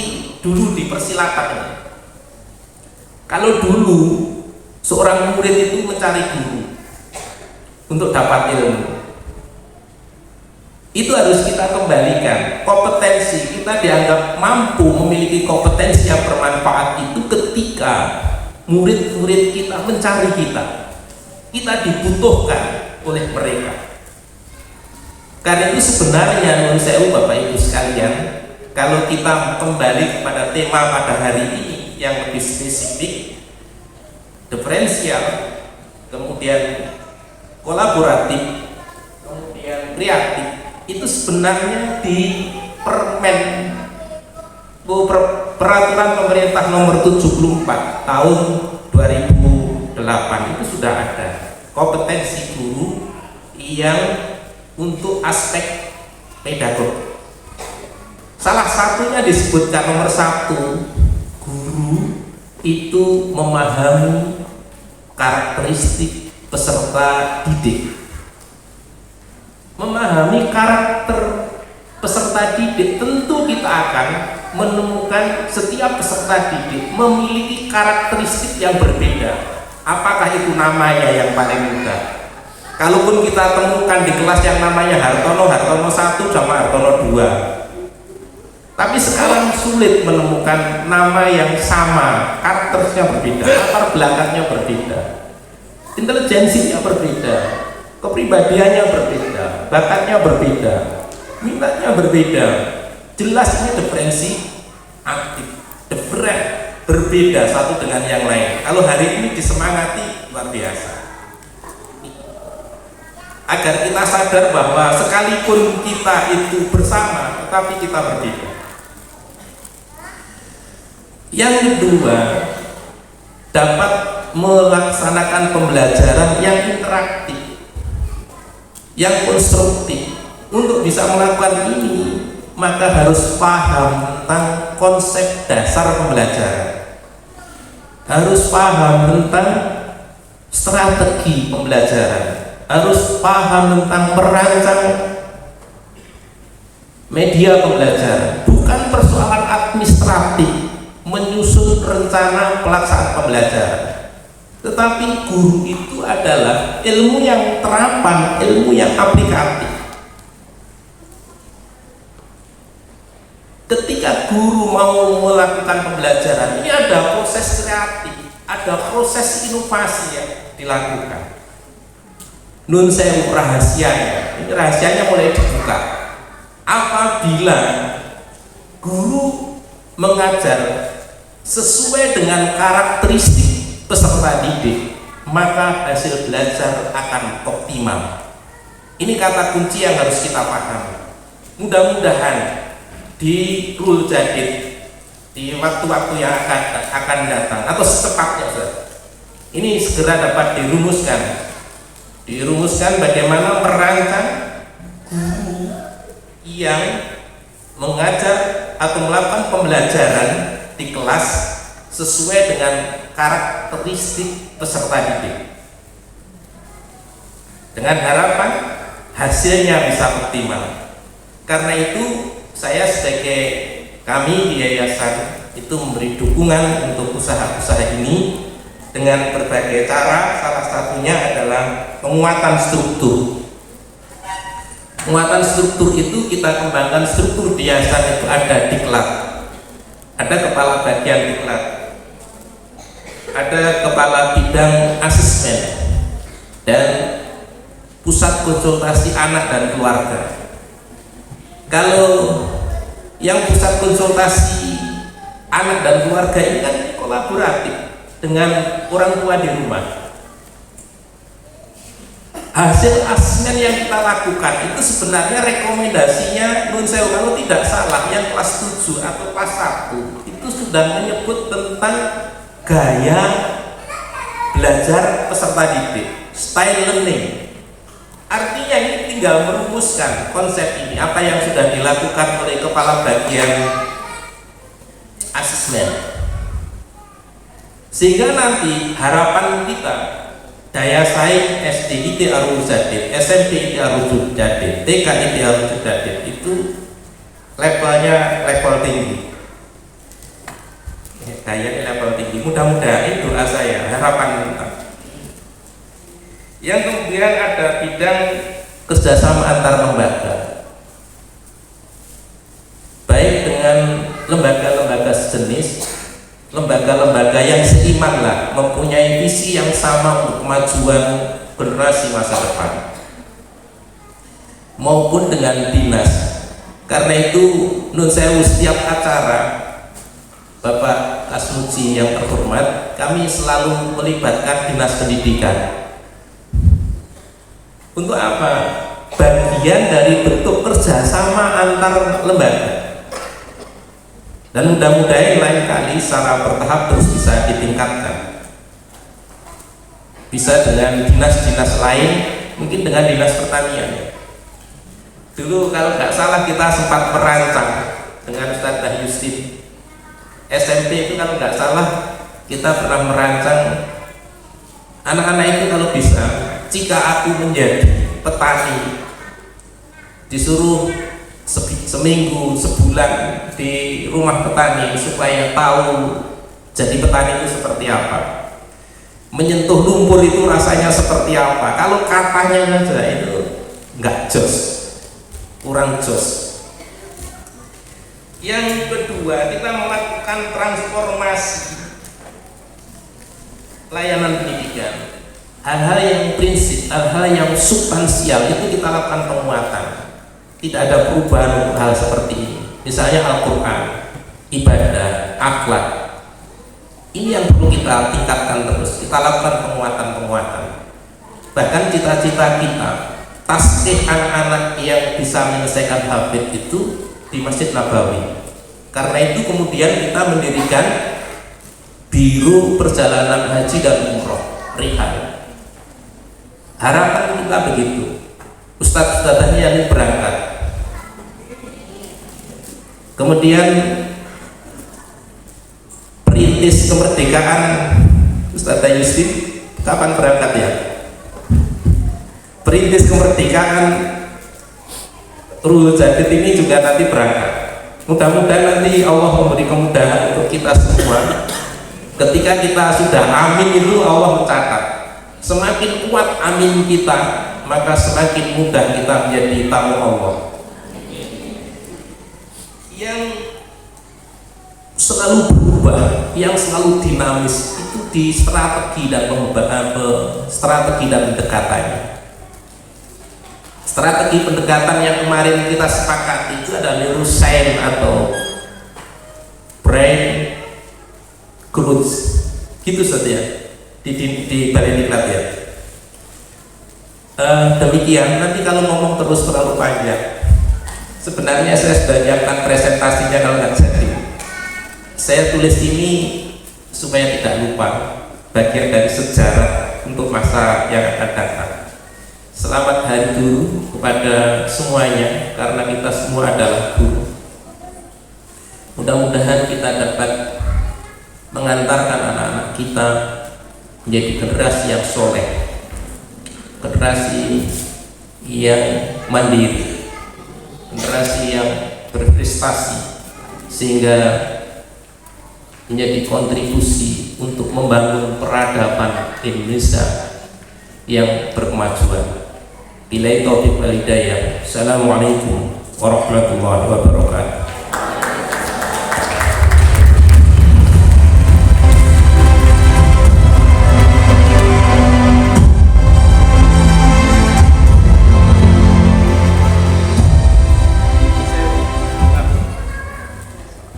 dulu dipersilakan. Kalau dulu seorang murid itu mencari guru untuk dapat ilmu, itu harus kita kembalikan. Kompetensi kita dianggap mampu memiliki kompetensi yang bermanfaat itu ketika murid-murid kita mencari kita dibutuhkan oleh mereka. Karena itu sebenarnya menurut saya Bapak Ibu sekalian, kalau kita kembali kepada tema pada hari ini yang lebih spesifik, diferensial, kemudian kolaboratif, kemudian kreatif, itu sebenarnya di peraturan pemerintah nomor 74 tahun 2008 itu sudah ada kompetensi guru yang untuk aspek pedagogi. satunya disebutkan nomor 1, guru itu memahami karakteristik peserta didik. Memahami karakter peserta didik, tentu kita akan menemukan setiap peserta didik memiliki karakteristik yang berbeda. Apakah itu namanya yang paling mudah? Kalaupun kita temukan di kelas yang namanya Hartono 1 sama Hartono 2, tapi sekarang sulit menemukan nama yang sama, karakternya berbeda, latar belakangnya berbeda, intelijensinya berbeda, kepribadiannya berbeda, bakatnya berbeda, minatnya berbeda. Jelas ini diferensi aktif, berbeda satu dengan yang lain. Kalau hari ini disemangati luar biasa, agar kita sadar bahwa sekalipun kita itu bersama, tetapi kita berbeda. Yang kedua, dapat melaksanakan pembelajaran yang interaktif, yang konstruktif. Untuk bisa melakukan ini, maka harus paham tentang konsep dasar pembelajaran, harus paham tentang strategi pembelajaran, harus paham tentang merancang media pembelajaran. Bukan persoalan administratif menyusun rencana pelaksanaan pembelajaran, tetapi guru itu adalah ilmu yang terapan, ilmu yang aplikatif. Ketika guru mau melakukan pembelajaran, ini ada proses kreatif, ada proses inovasi yang dilakukan. Nun sewu rahasianya, ini rahasianya mulai dibuka. Apabila guru mengajar sesuai dengan karakteristik peserta didik, maka hasil belajar akan optimal. Ini kata kunci yang harus kita pahami. Mudah-mudahan di Rul Jadid di waktu-waktu yang akan datang atau secepatnya ini segera dapat dirumuskan bagaimana merancang guru yang mengajar atau melakukan pembelajaran di kelas sesuai dengan karakteristik peserta didik, dengan harapan hasilnya bisa optimal. Karena itu saya sebagai kami di yayasan itu memberi dukungan untuk usaha-usaha ini dengan berbagai cara. Salah satunya adalah penguatan struktur. Penguatan struktur itu kita kembangkan. Struktur di yayasan itu ada diklat, ada kepala bagian diklat, ada kepala bidang asesmen, dan pusat konsultasi anak dan keluarga. Kalau yang pusat konsultasi anak dan keluarga ini kan kolaboratif dengan orang tua di rumah. Hasil asesmen yang kita lakukan itu sebenarnya rekomendasinya nun sewu kalau tidak salah yang kelas 7 atau kelas 1 itu sudah menyebut tentang gaya belajar peserta didik, style learning. Artinya ini tinggal merumuskan konsep ini, apa yang sudah dilakukan oleh kepala bagian asesmen, sehingga nanti harapan kita daya saing SD IT Arul Jadid, SMP IT Arul Jadid, TK IT Arul Jadid itu levelnya level tinggi, dayanya level tinggi. Mudah-mudahan doa saya, harapan kita. Yang kemudian ada bidang kerjasama antar lembaga, baik dengan lembaga-lembaga sejenis, lembaga-lembaga yang seiman lah, mempunyai visi yang sama untuk kemajuan generasi masa depan, maupun dengan dinas. Karena itu nun sewu setiap acara Bapak Kasmuji yang terhormat, kami selalu melibatkan dinas pendidikan. Untuk apa? Bagian dari bentuk kerjasama antar lembaga. Dan mudah-mudahan lain kali secara bertahap terus bisa ditingkatkan. Bisa dengan dinas-dinas lain, mungkin dengan dinas pertanian. Dulu kalau nggak salah kita sempat merancang dengan Ustadzah Yustin. SMP itu kalau nggak salah kita pernah merancang anak-anak itu kalau bisa, jika aku menjadi petani, disuruh seminggu, sebulan di rumah petani supaya tahu jadi petani itu seperti apa, menyentuh lumpur itu rasanya seperti apa. Kalau katanya saja itu nggak jos, kurang jos. Yang kedua, kita melakukan transformasi layanan pendidikan. Hal-hal yang prinsip, hal-hal yang substansial itu kita lakukan penguatan. Tidak ada perubahan untuk hal seperti ini. Misalnya Al-Quran, ibadah, akhlak. Ini yang perlu kita tingkatkan terus. Kita lakukan penguatan-penguatan. Bahkan cita-cita kita, tasbih anak-anak yang bisa menyelesaikan hafid itu di Masjid Nabawi. Karena itu kemudian kita mendirikan Biro Perjalanan Haji dan Umroh, Rihal. Harapan kita begitu. Ustadz-ustadznya yang berangkat. Kemudian perintis kemerdekaan Ustadzah Yustin kapan berangkat ya? Perintis kemerdekaan Ruhul Jadid ini juga nanti berangkat. Mudah-mudahan nanti Allah memberi kemudahan untuk kita semua. Ketika kita sudah amin itu Allah mencatat. Semakin kuat amin kita, maka semakin mudah kita menjadi tamu Allah. Yang selalu berubah, yang selalu dinamis itu di strategi dan strategi dan pendekatannya. Strategi pendekatan yang kemarin kita sepakati itu adalah neuroscience atau brain growth, gitu saja di Balai Diklat ya. Demikian, nanti kalau ngomong terus terlalu panjang. Sebenarnya saya sudah menyiapkan presentasinya kalau nggak jadi. Saya tulis ini supaya tidak lupa, bagian dari sejarah untuk masa yang akan datang. Selamat Hari Guru kepada semuanya, karena kita semua adalah guru. Mudah-mudahan kita dapat mengantarkan anak-anak kita menjadi generasi yang soleh, generasi yang mandiri, generasi yang berprestasi, sehingga menjadi kontribusi untuk membangun peradaban Indonesia yang berkemajuan. Billahi taufiq wal hidayah. Assalamualaikum warahmatullahi wabarakatuh.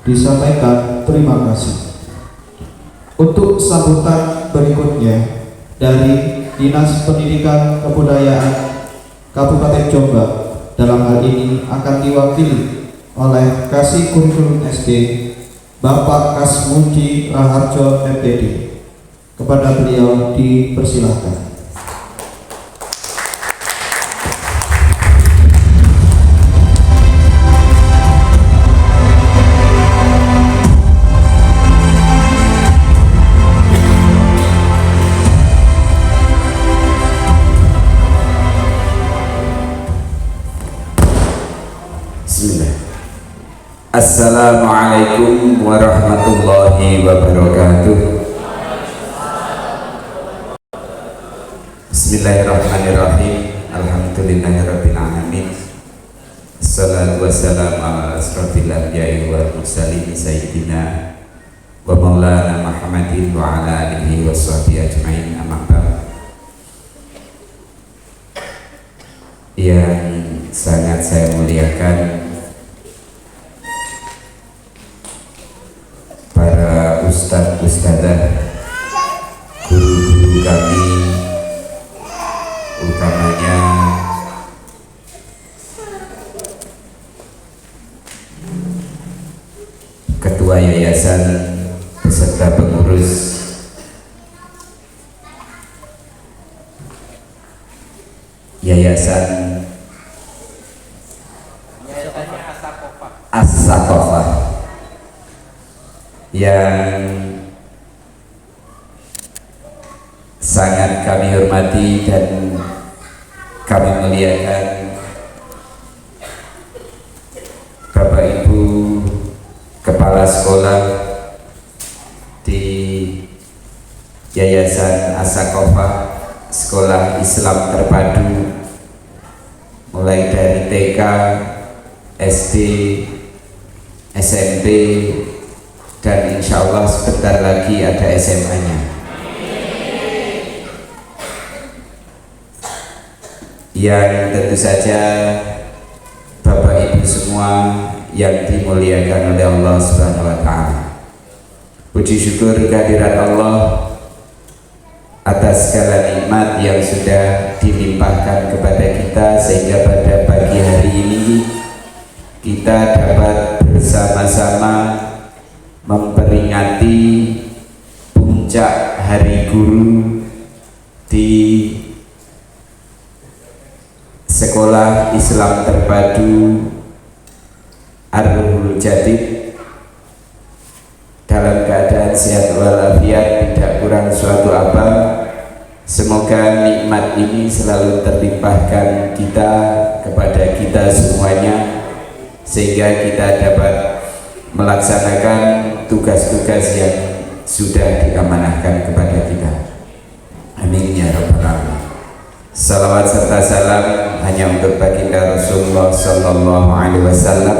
Disampaikan terima kasih. Untuk sambutan berikutnya dari Dinas Pendidikan Kebudayaan Kabupaten Jombang, dalam hal ini akan diwakili oleh Kasih Kurikulum SD Bapak Kasmuji Raharjo MPD. Kepada beliau dipersilahkan. Assalamualaikum warahmatullahi wabarakatuh. Bismillahirrahmanirrahim. Alhamdulillahirabbil alamin. Assalatu wassalamu ala asrofil anbiya'i wal mursalin sayyidina wa maulana Muhammadin wa ala alihi washabbihi ajmain, amma ba'd. Yang sangat saya muliakan para ustadz, ustadzah, guru-guru kami, utamanya ketua yayasan beserta pengurus, yayasan Yayasannya Asakofa. As-Saqafah yang sangat kami hormati dan kami muliakan Bapak Ibu Kepala Sekolah di Yayasan As-Saqafah Sekolah Islam Terpadu, mulai dari TK, SD, SMP, dan insya Allah sebentar lagi ada SMA-nya. Yang tentu saja Bapak Ibu semua yang dimuliakan oleh Allah Subhanahu wa Ta'ala. Puji syukur kehadirat Allah atas segala nikmat yang sudah dilimpahkan kepada kita, sehingga pada pagi hari ini kita dapat bersama-sama memperingati puncak Hari Guru di Sekolah Islam Terpadu Ar-Ruhul Jadid dalam keadaan sehat walafiat, tidak kurang suatu apa. Semoga nikmat ini selalu terlimpahkan kepada kita semuanya, sehingga kita dapat melaksanakan tugas-tugas yang sudah diamanahkan kepada kita. Amin ya rabbal alamin. Salawat serta salam hanya untuk baginda Rasulullah Sallallahu Alaihi Wasallam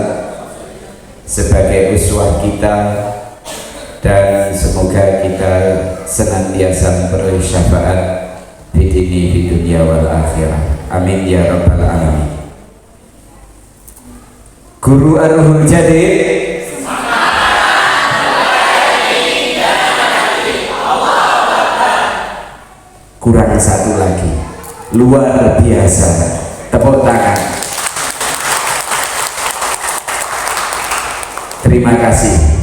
sebagai uswah kita, dan semoga kita senantiasa beroleh syafaat di dunia wal akhirah. Amin ya rabbal alamin. Guru Ar-Ruhul Jadid, kurang satu lagi, luar biasa, tepuk tangan. Terima kasih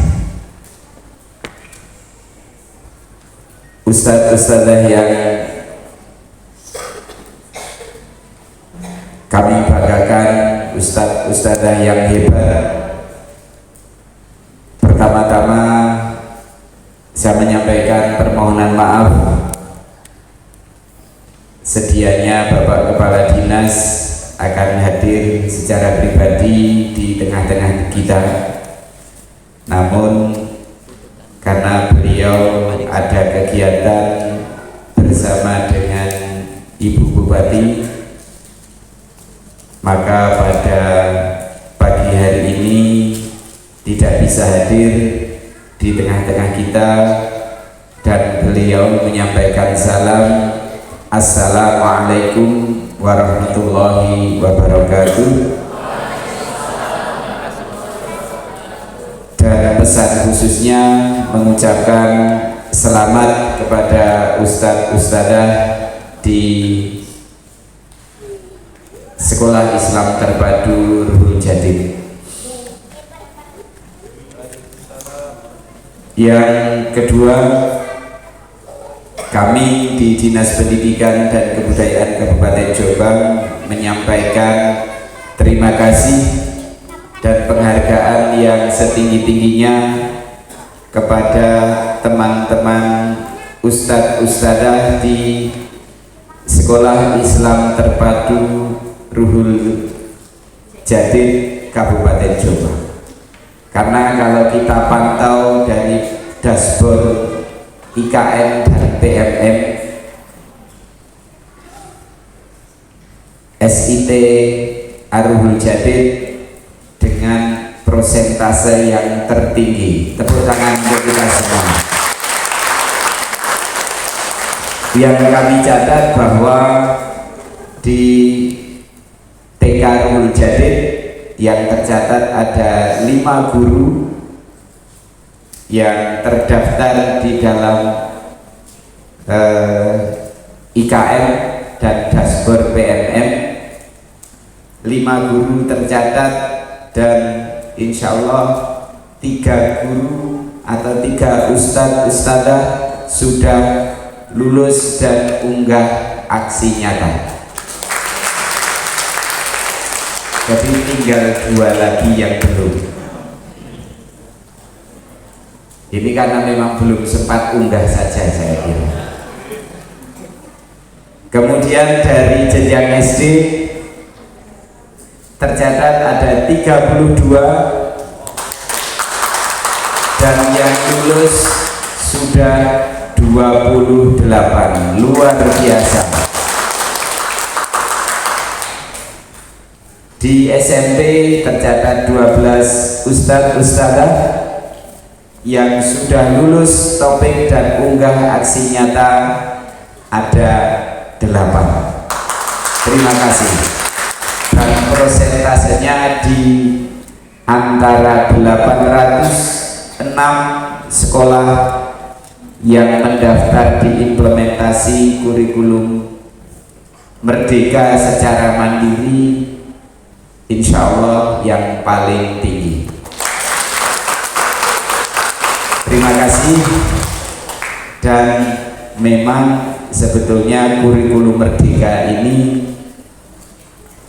Ustadz-ustadzah yang kami banggakan, ustadz-ustadzah yang hebat. Pertama-tama saya menyampaikan permohonan maaf. Sedianya Bapak Kepala Dinas akan hadir secara pribadi di tengah-tengah kita, namun karena beliau ada kegiatan bersama dengan Ibu Bupati, maka pada pagi hari ini tidak bisa hadir di tengah-tengah kita, dan beliau menyampaikan salam. Assalamualaikum warahmatullahi wabarakatuh. Dan pesan khususnya mengucapkan selamat kepada ustadz-ustadzah di Sekolah Islam Terpadu Ruhul Jadid. Yang kedua, kami di Dinas Pendidikan dan Kebudayaan Kabupaten Jombang menyampaikan terima kasih dan penghargaan yang setinggi-tingginya kepada teman-teman ustadz-ustadzah di Sekolah Islam Terpadu Ruhul Jadid Kabupaten Jombang. Karena kalau kita pantau dari dashboard IKN dan PMM, SIT Ar-Ruhul Jadid dengan prosentase yang tertinggi. Tepuk tangan untuk kita semua. Yang kami catat bahwa di TK Ruhul Jadid yang tercatat ada 5 guru yang terdaftar di dalam IKN dan dashboard PMM. 5 guru tercatat, dan insya Allah 3 guru atau 3 ustadz-ustadzah sudah lulus dan unggah aksi nyata. Jadi tinggal 2 lagi yang belum. Ini karena memang belum sempat unggah saja saya kira. Kemudian dari jenjang SD tercatat ada 32 dan yang lulus sudah 28, luar biasa. Di SMP tercatat 12 ustadz ustadzah yang sudah lulus topik dan unggah aksi nyata ada 8. Terima kasih. Dan prosentasenya di antara 806 sekolah yang mendaftar di implementasi kurikulum Merdeka secara mandiri, insya Allah yang paling tinggi. Terima kasih. Dan memang sebetulnya kurikulum Merdeka ini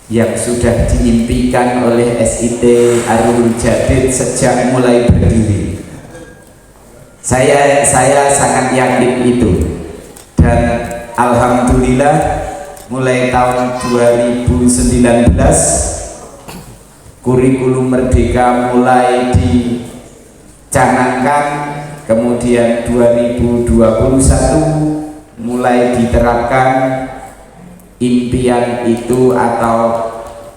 yang sudah diimpikan oleh SIT Arul Jadid sejak mulai berdiri. Saya sangat yakin itu, dan alhamdulillah mulai tahun 2019 kurikulum Merdeka mulai dicanangkan, kemudian 2021 mulai diterapkan. Impian itu atau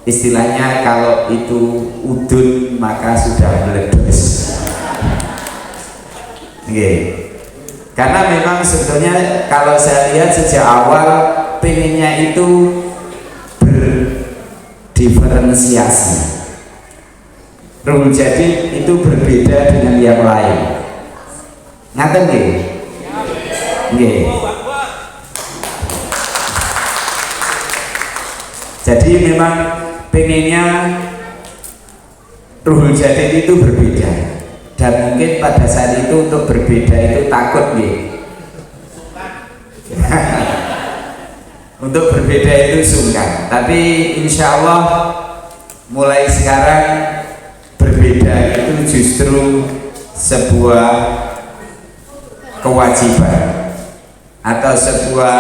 istilahnya kalau itu udun maka sudah meledos. Karena memang sebetulnya kalau saya lihat sejak awal pengennya itu berdiferensiasi. Rul Jadid itu berbeda dengan yang lain. Ngaten nggih? Nggih. Jadi memang pengennya Ruhul Jadid itu berbeda, dan mungkin pada saat itu untuk berbeda itu takut nih. Untuk berbeda itu sungkan, tapi insya Allah mulai sekarang berbeda itu justru sebuah kewajiban atau sebuah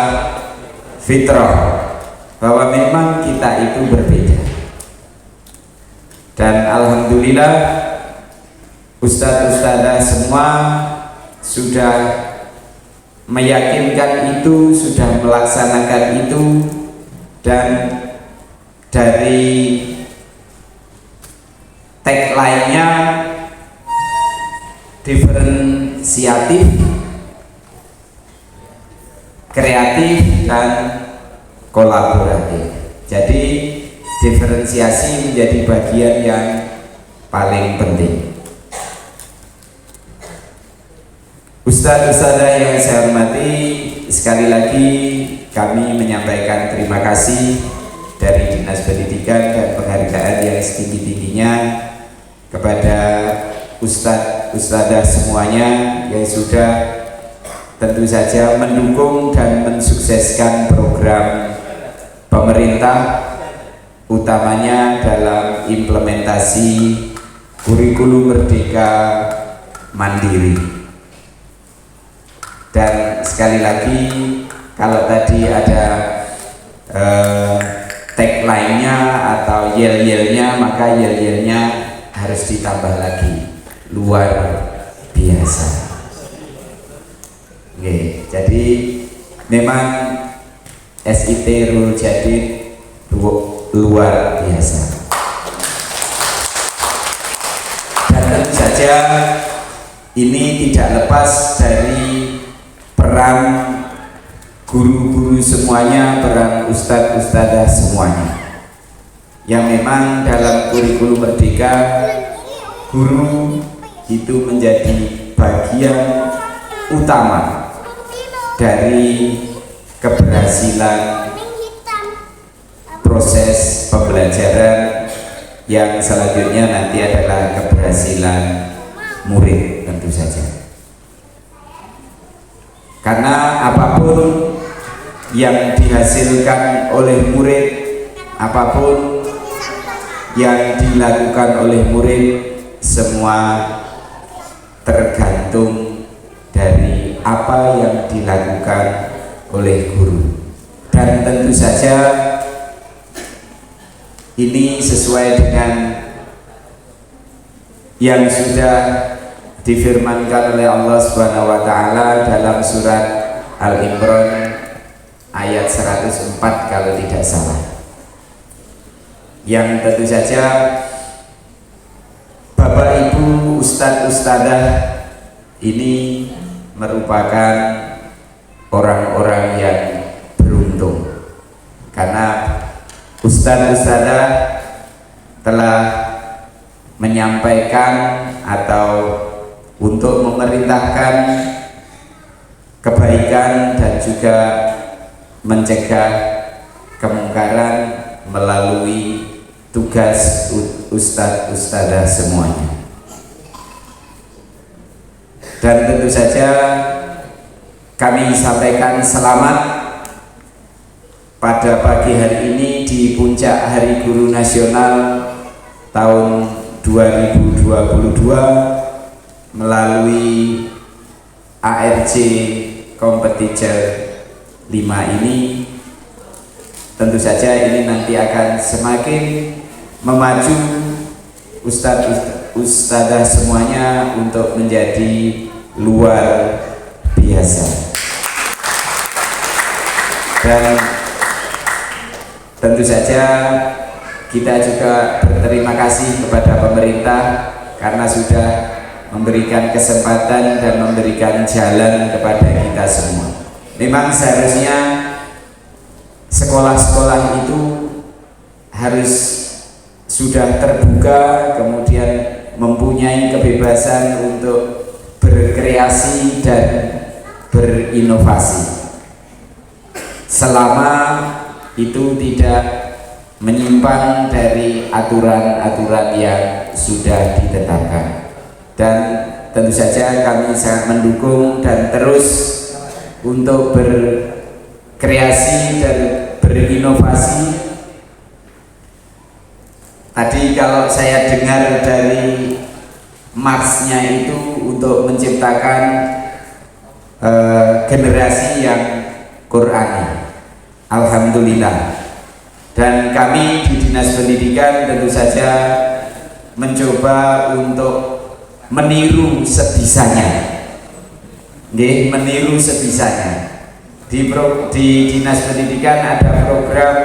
fitrah, bahwa memang kita itu berbeda. Dan alhamdulillah ustadz-ustadzah semua sudah meyakinkan itu, sudah melaksanakan itu, dan dari tagline-nya diferensiatif, kreatif, dan kolaboratif. Jadi diferensiasi menjadi bagian yang paling penting. Ustadz-ustadzah yang saya hormati, sekali lagi kami menyampaikan terima kasih dari Dinas Pendidikan dan Penghargaan yang setinggi-tingginya kepada ustadz-ustadzah semuanya yang sudah tentu saja mendukung dan mensukseskan program pemerintah, utamanya dalam implementasi kurikulum Merdeka Mandiri. Dan sekali lagi, kalau tadi ada tagline-nya atau yel-yelnya, maka yel-yelnya harus ditambah lagi, luar biasa. Oke, jadi memang SIT Rul Jadid luar biasa. Dan tentu saja ini tidak lepas dari peran guru-guru semuanya, peran ustadz-ustadzah semuanya, yang memang dalam kurikulum Merdeka guru itu menjadi bagian utama dari keberhasilan proses pembelajaran yang selanjutnya nanti adalah keberhasilan murid tentu saja. Karena apapun yang dihasilkan oleh murid, apapun yang dilakukan oleh murid semua tergantung dari apa yang dilakukan oleh guru. Dan tentu saja ini sesuai dengan yang sudah difirmankan oleh Allah Subhanahu wa taala dalam surat Al-Imran ayat 104 kalau tidak salah. Yang tentu saja Bapak Ibu Ustadz Ustadzah ini merupakan orang-orang yang beruntung, karena Ustadz Ustadzah telah menyampaikan atau untuk memerintahkan kebaikan dan juga mencegah kemungkaran melalui tugas Ustadz Ustadzah semuanya. Dan tentu saja kami sampaikan selamat pada pagi hari ini di puncak Hari Guru Nasional tahun 2022 melalui ARC Kompetitor 5 ini. Tentu saja ini nanti akan semakin memacu ustadzah semuanya untuk menjadi luar biasa. Dan tentu saja kita juga berterima kasih kepada pemerintah karena sudah memberikan kesempatan dan memberikan jalan kepada kita semua. Memang seharusnya sekolah-sekolah itu harus sudah terbuka, kemudian mempunyai kebebasan untuk berkreasi dan berinovasi, selama itu tidak menyimpang dari aturan-aturan yang sudah ditetapkan. Dan tentu saja kami sangat mendukung dan terus untuk berkreasi dan berinovasi. Tadi kalau saya dengar dari maksnya itu untuk menciptakan generasi yang Qur'ani. Alhamdulillah. Dan kami di Dinas Pendidikan tentu saja mencoba untuk meniru sebisanya. Meniru sebisanya. Di Dinas Pendidikan ada program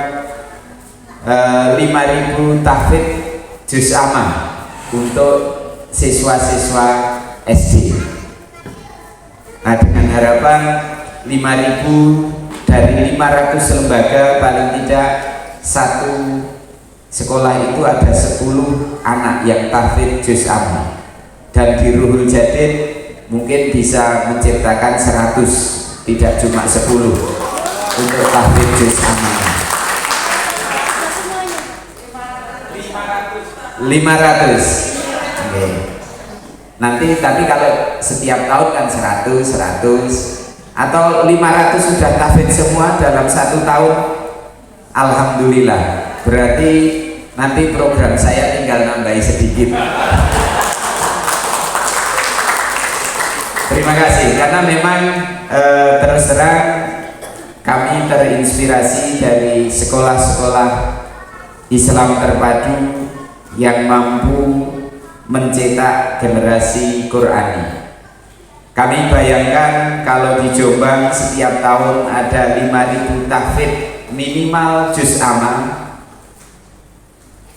5.000 tahfidz juz amma untuk siswa-siswa SD. Nah, dengan harapan 5.000 dari 500 lembaga paling tidak satu sekolah itu ada 10 anak yang tahfidz juz amma, dan di Ruhul Jadid mungkin bisa menciptakan 100, tidak cuma 10 untuk tahfidz juz amma. 500. Okay. Nanti tapi kalau setiap tahun kan 100 atau 500 sudah tahfidz semua dalam 1 tahun, alhamdulillah. Berarti nanti program saya tinggal nambahi sedikit. Terima kasih, karena memang terus terang kami terinspirasi dari sekolah-sekolah Islam terpadu yang mampu mencetak generasi Qur'ani. Kami bayangkan kalau di Jombang setiap tahun ada 5.000 tahfidz minimal juz amma,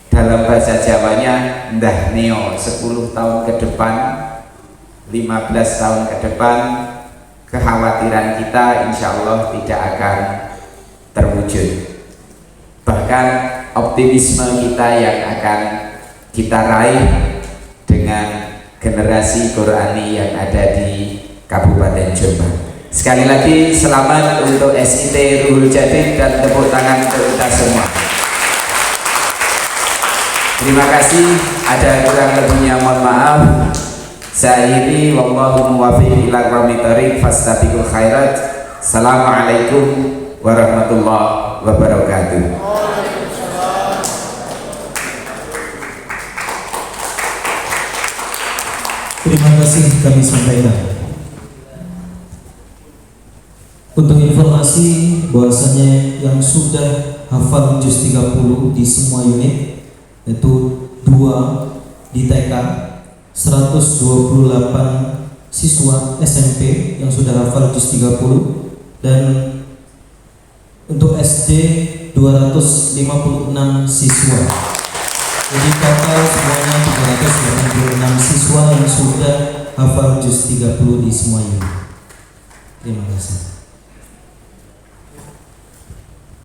dalam bahasa Jawanya ndah neo 10 tahun ke depan, 15 tahun ke depan, kekhawatiran kita insya Allah tidak akan terwujud. Bahkan optimisme kita yang akan kita raih dengan generasi Qur'ani yang ada di Kabupaten Jombang. Sekali lagi selamat untuk SIT Ruhul Jadid dan tepuk tangan untuk kita semua. Terima kasih, ada kurang lebihnya mohon maaf. Saya akhiri, wallahu muwaffiq ila aqwamit thoriq, fastabiqul khairat. Assalamualaikum warahmatullahi wabarakatuh. Terima kasih kami sampaikan. Untuk informasi bahwasanya yang sudah hafal juz 30 di semua unit yaitu 2 di TK, 128 siswa SMP yang sudah hafal juz 30, dan untuk SD 256 siswa. Jadi total semuanya 386 siswa yang sudah hafal juz 30 di semua unit. Terima kasih.